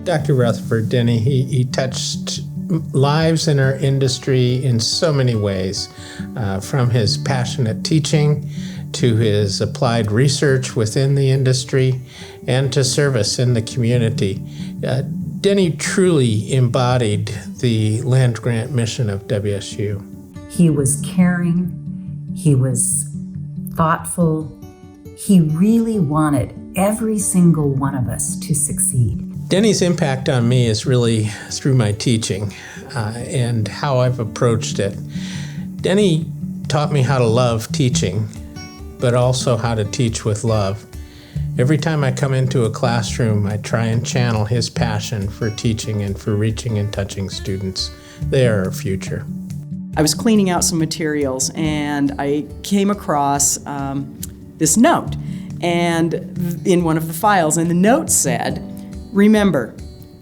Dr. Rutherford, Denney, he touched lives in our industry in so many ways, from his passionate teaching to his applied research within the industry and to service in the community. Denney truly embodied the land grant mission of WSU. He was caring, he was thoughtful, he really wanted every single one of us to succeed. Denney's impact on me is really through my teaching and how I've approached it. Denney taught me how to love teaching, but also how to teach with love. Every time I come into a classroom, I try and channel his passion for teaching and for reaching and touching students. They are our future. I was cleaning out some materials and I came across this note and in one of the files, and the note said, "Remember,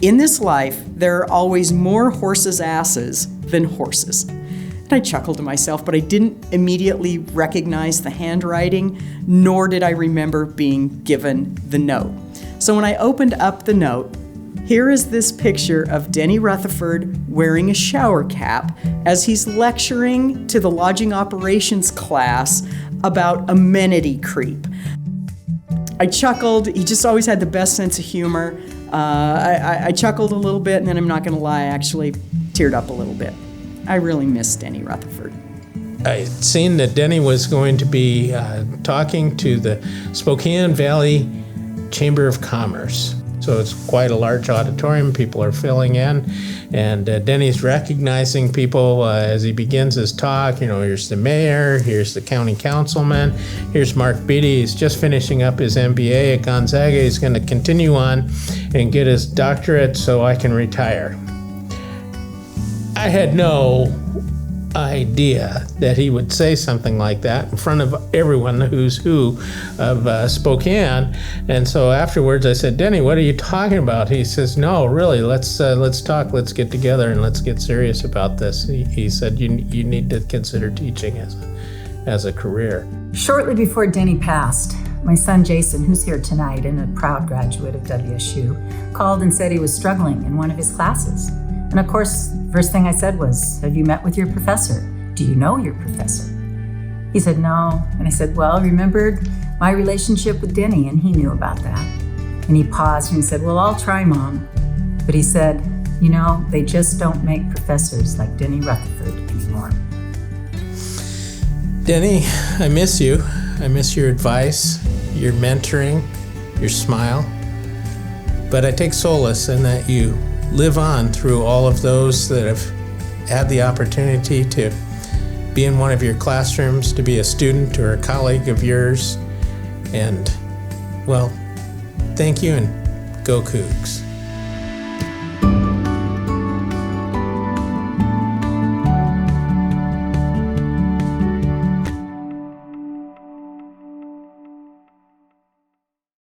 in this life, there are always more horses' asses than horses." And I chuckled to myself, but I didn't immediately recognize the handwriting, nor did I remember being given the note. So when I opened up the note, here is this picture of Denney Rutherford wearing a shower cap as he's lecturing to the lodging operations class about amenity creep. I chuckled. He just always had the best sense of humor. I chuckled a little bit, and then I'm not going to lie, I actually teared up a little bit. I really miss Denney Rutherford. I had seen that Denney was going to be talking to the Spokane Valley Chamber of Commerce. So it's quite a large auditorium, people are filling in, and Denney's recognizing people as he begins his talk. You know, here's the mayor, here's the county councilman, here's Mark Beatty. He's just finishing up his MBA at Gonzaga. He's going to continue on and get his doctorate so I can retire. I had no idea that he would say something like that in front of everyone, the who's who of Spokane. And so afterwards I said, "Denney, what are you talking about?" He says, "No, really, let's talk, let's get together and let's get serious about this." He said, you need to consider teaching as a career. Shortly before Denney passed, my son Jason, who's here tonight and a proud graduate of WSU, called and said he was struggling in one of his classes. And of course, first thing I said was, "Have you met with your professor? Do you know your professor?" He said, "No." And I said, "Well, remembered my relationship with Denney, and he knew about that." And he paused and he said, "Well, I'll try, Mom." But he said, "You know, they just don't make professors like Denney Rutherford anymore." Denney, I miss you. I miss your advice, your mentoring, your smile. But I take solace in that you live on through all of those that have had the opportunity to be in one of your classrooms, to be a student or a colleague of yours. And, well, thank you, and go Cougs.